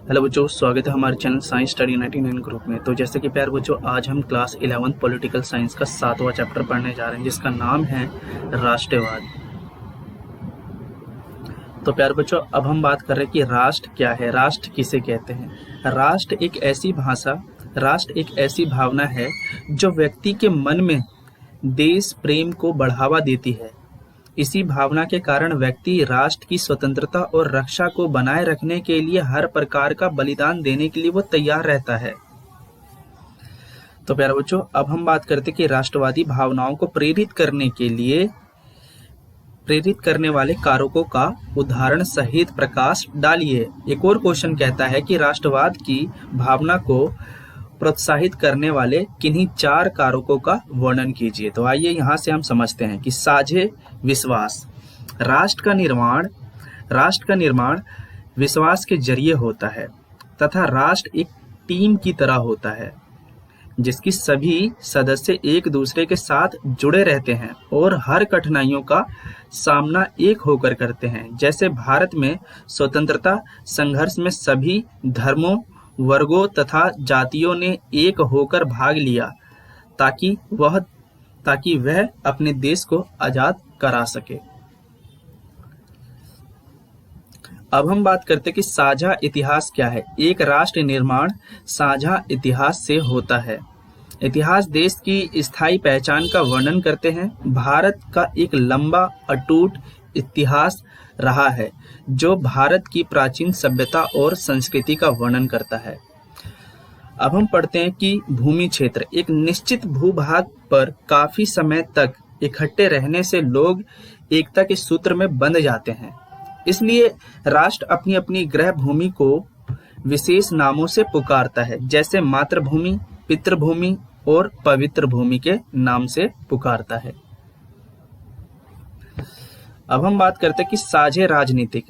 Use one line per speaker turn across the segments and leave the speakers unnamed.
Hello बच्चों, स्वागत है हमारे चैनल साइंस स्टडी 99 ग्रुप में। तो जैसे कि प्यार बच्चों, आज हम क्लास 11 पॉलिटिकल साइंस का 7वां चैप्टर पढ़ने जा रहे हैं, जिसका नाम है राष्ट्रवाद। तो प्यार बच्चों, अब हम बात कर रहे हैं कि राष्ट्र क्या है, राष्ट्र किसे कहते हैं। राष्ट्र एक ऐसी भावना है जो व्यक्ति के मन में देश प्रेम को बढ़ावा देती है। इसी भावना के कारण व्यक्ति राष्ट्र की स्वतंत्रता और रक्षा को बनाए रखने के लिए हर प्रकार का बलिदान देने के लिए वो तैयार रहता है। तो प्यारे बच्चों, अब हम बात करते हैं कि राष्ट्रवादी भावनाओं को प्रेरित करने वाले कारकों का उदाहरण सहित प्रकाश डालिए। एक और क्वेश्चन कहता है कि राष्ट्रवाद की भावना को प्रोत्साहित करने वाले किन्हीं 4 कारकों का वर्णन कीजिए। तो आइए यहाँ से हम समझते हैं कि साझे विश्वास। राष्ट्र का निर्माण विश्वास के जरिए होता है तथा राष्ट्र एक टीम की तरह होता है जिसकी सभी सदस्य एक दूसरे के साथ जुड़े रहते हैं और हर कठिनाइयों का सामना एक होकर करते हैं। जैसे भारत में स्वतंत्रता संघर्ष में सभी धर्मों, वर्गों तथा जातियों ने एक होकर भाग लिया ताकि वह अपने देश को आजाद करा सके। अब हम बात करते हैं कि साझा इतिहास क्या है। एक राष्ट्र निर्माण साझा इतिहास से होता है। इतिहास देश की स्थायी पहचान का वर्णन करते हैं। भारत का एक लंबा अटूट इतिहास रहा है जो भारत की प्राचीन सभ्यता और संस्कृति का वर्णन करता है। अब हम पढ़ते हैं कि भूमि क्षेत्र। एक निश्चित भूभाग पर काफी समय तक इकट्ठे रहने से लोग एकता के सूत्र में बंध जाते हैं। इसलिए राष्ट्र अपनी अपनी गृह भूमि को विशेष नामों से पुकारता है, जैसे मातृभूमि, पितृभूमि और पवित्र भूमि के नाम से पुकारता है। अब हम बात करते हैं कि साझे राजनीतिक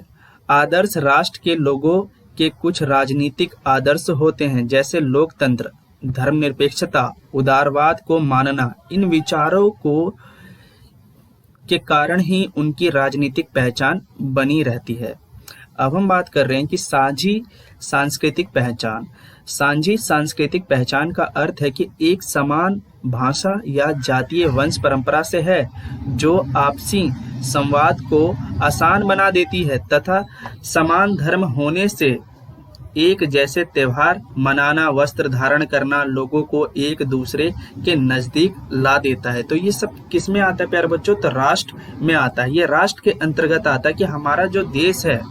आदर्श। राष्ट्र के लोगों के कुछ राजनीतिक आदर्श होते हैं, जैसे लोकतंत्र, धर्मनिरपेक्षता, उदारवाद को मानना। इन विचारों के कारण ही उनकी राजनीतिक पहचान बनी रहती है। अब हम बात कर रहे हैं कि साझी सांस्कृतिक पहचान। साझी सांस्कृतिक पहचान का अर्थ है कि एक समान भाषा या जातीय वंश परंपरा से है जो आपसी संवाद को आसान बना देती है तथा समान धर्म होने से एक जैसे त्योहार मनाना, वस्त्र धारण करना लोगों को एक दूसरे के नजदीक ला देता है। तो ये सब किस में आता है प्यारे बच्चों? तो राष्ट्र में आता है। ये राष्ट्र के अंतर्गत आता है कि हमारा जो देश है,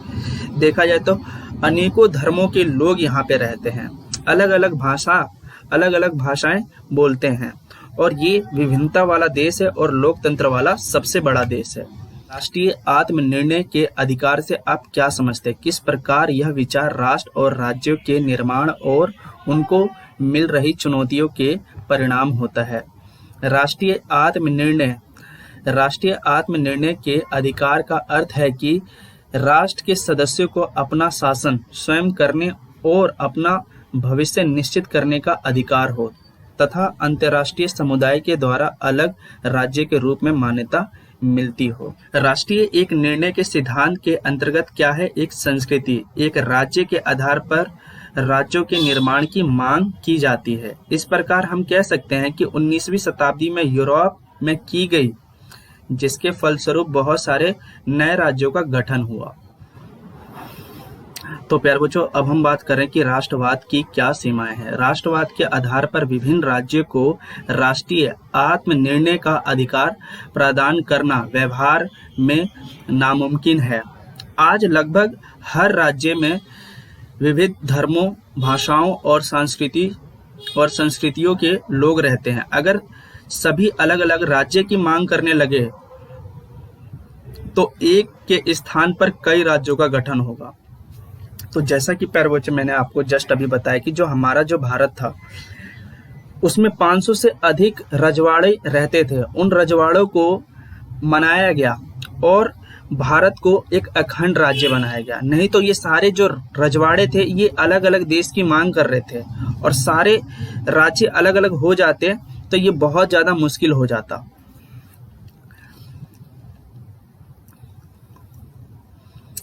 देखा जाए तो अनेकों धर्मों के लोग यहाँ पे रहते हैं, अलग अलग भाषाएं बोलते हैं और ये विभिन्नता वाला देश है और लोकतंत्र वाला सबसे बड़ा देश है। राष्ट्रीय आत्मनिर्णय के अधिकार से आप क्या समझते हैं? किस प्रकार यह विचार राष्ट्र और राज्यों के निर्माण और उनको मिल रही चुनौतियों के परिणाम होता है? राष्ट्रीय आत्मनिर्णय के अधिकार का अर्थ है कि राष्ट्र के सदस्यों को अपना शासन स्वयं करने और अपना भविष्य निश्चित करने का अधिकार हो तथा अंतर्राष्ट्रीय समुदाय के द्वारा अलग राज्य के रूप में मान्यता मिलती हो। राष्ट्रीय एक निर्णय के सिद्धांत के अंतर्गत क्या है? एक संस्कृति, एक राज्य के आधार पर राज्यों के निर्माण की मांग की जाती है। इस प्रकार हम कह सकते हैं कि 19वीं शताब्दी में यूरोप में की गई, जिसके फलस्वरूप बहुत सारे नए राज्यों का गठन हुआ। तो प्यारे बच्चों, अब हम बात करें कि राष्ट्रवाद की क्या सीमाएं हैं। राष्ट्रवाद के आधार पर विभिन्न राज्यों को राष्ट्रीय आत्मनिर्णय का अधिकार प्रदान करना व्यवहार में नामुमकिन है। आज लगभग हर राज्य में विविध धर्मों, भाषाओं और संस्कृतियों के लोग रहते हैं। अगर सभी अलग अलग राज्य की मांग करने लगे तो एक के स्थान पर कई राज्यों का गठन होगा। तो जैसा कि प्यारे बच्चों, मैंने आपको जस्ट अभी बताया कि जो हमारा जो भारत था उसमें 500 से अधिक रजवाड़े रहते थे। उन रजवाड़ों को मनाया गया और भारत को एक अखंड राज्य बनाया गया। नहीं तो ये सारे जो रजवाड़े थे ये अलग अलग देश की मांग कर रहे थे और सारे राज्य अलग अलग हो जाते तो ये बहुत ज्यादा मुश्किल हो जाता।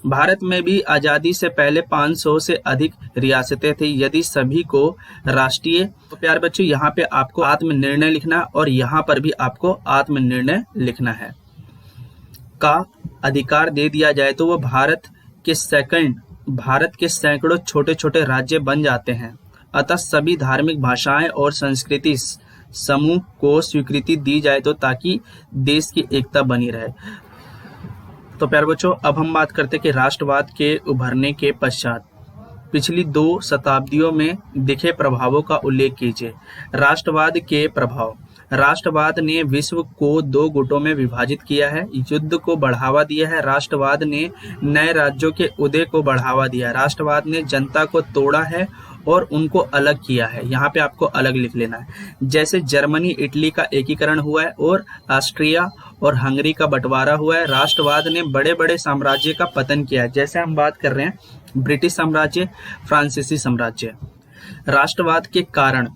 भारत में भी आज़ादी से पहले 500 से अधिक रियासतें थी। यदि सभी को राष्ट्रीय, तो प्यारे बच्चों यहाँ पे आपको आत्मनिर्णय लिखना और यहाँ पर भी आपको आत्मनिर्णय लिखना है का अधिकार दे दिया जाए तो वो भारत के सैकड़ों छोटे छोटे राज्य बन जाते हैं। अतः सभी धार्मिक भाषाएं और संस्कृति समूह को स्वीकृति दी जाए तो ताकि देश की एकता बनी रहे। तो प्यारे बच्चों, अब हम बात करते हैं कि राष्ट्रवाद के उभरने के पश्चात पिछली 2 शताब्दियों में दिखे प्रभावों का उल्लेख कीजिए। राष्ट्रवाद के प्रभाव। राष्ट्रवाद ने विश्व को 2 गुटों में विभाजित किया है, युद्ध को बढ़ावा दिया है। राष्ट्रवाद ने नए राज्यों के उदय को बढ़ावा दिया। राष्ट्रवाद ने जनता को तोड़ा है और उनको अलग किया है। यहाँ पे आपको अलग लिख लेना है। जैसे जर्मनी इटली का एकीकरण हुआ है और ऑस्ट्रिया और हंगरी का बंटवारा हुआ है। राष्ट्रवाद ने बड़े बड़े साम्राज्य का पतन किया है। जैसे हम बात कर रहे हैं ब्रिटिश साम्राज्य, फ्रांसीसी साम्राज्य। राष्ट्रवाद के कारण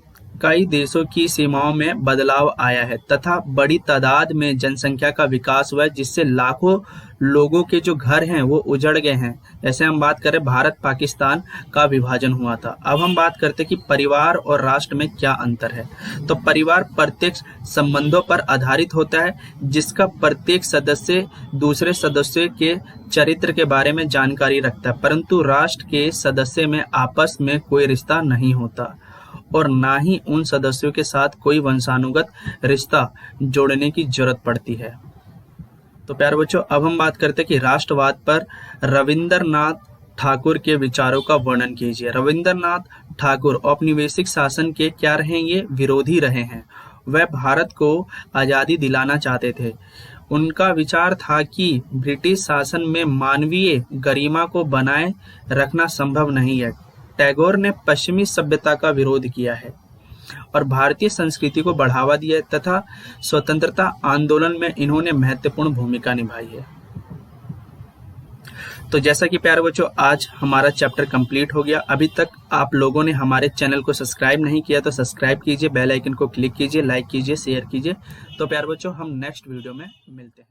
कई देशों की सीमाओं में बदलाव आया है तथा बड़ी तादाद में जनसंख्या का विकास हुआ है, जिससे लाखों लोगों के जो घर हैं वो उजड़ गए हैं। जैसे हम बात करें भारत पाकिस्तान का विभाजन हुआ था। अब हम बात करते हैं कि परिवार और राष्ट्र में क्या अंतर है। तो परिवार प्रत्यक्ष संबंधों पर आधारित होता है, जिसका प्रत्येक सदस्य दूसरे सदस्य के चरित्र के बारे में जानकारी रखता है, परंतु राष्ट्र के सदस्य में आपस में कोई रिश्ता नहीं होता और ना ही उन सदस्यों के साथ कोई वंशानुगत रिश्ता जोड़ने की जरूरत पड़ती है। तो प्यारे बच्चों, अब हम बात करते हैं कि राष्ट्रवाद पर रविंद्रनाथ ठाकुर के विचारों का वर्णन कीजिए। रविंद्रनाथ ठाकुर औपनिवेशिक शासन के क्या रहे? ये विरोधी रहे हैं। वह भारत को आजादी दिलाना चाहते थे। उनका विचार था कि ब्रिटिश शासन में मानवीय गरिमा को बनाए रखना संभव नहीं है। टैगोर ने पश्चिमी सभ्यता का विरोध किया है और भारतीय संस्कृति को बढ़ावा दिया है तथा स्वतंत्रता आंदोलन में इन्होंने महत्वपूर्ण भूमिका निभाई है। तो जैसा कि प्यारे बच्चों, आज हमारा चैप्टर कंप्लीट हो गया। अभी तक आप लोगों ने हमारे चैनल को सब्सक्राइब नहीं किया तो सब्सक्राइब कीजिए, बेल आइकन को क्लिक कीजिए, लाइक कीजिए, शेयर कीजिए। तो प्यारे बच्चों, हम नेक्स्ट वीडियो में मिलते हैं।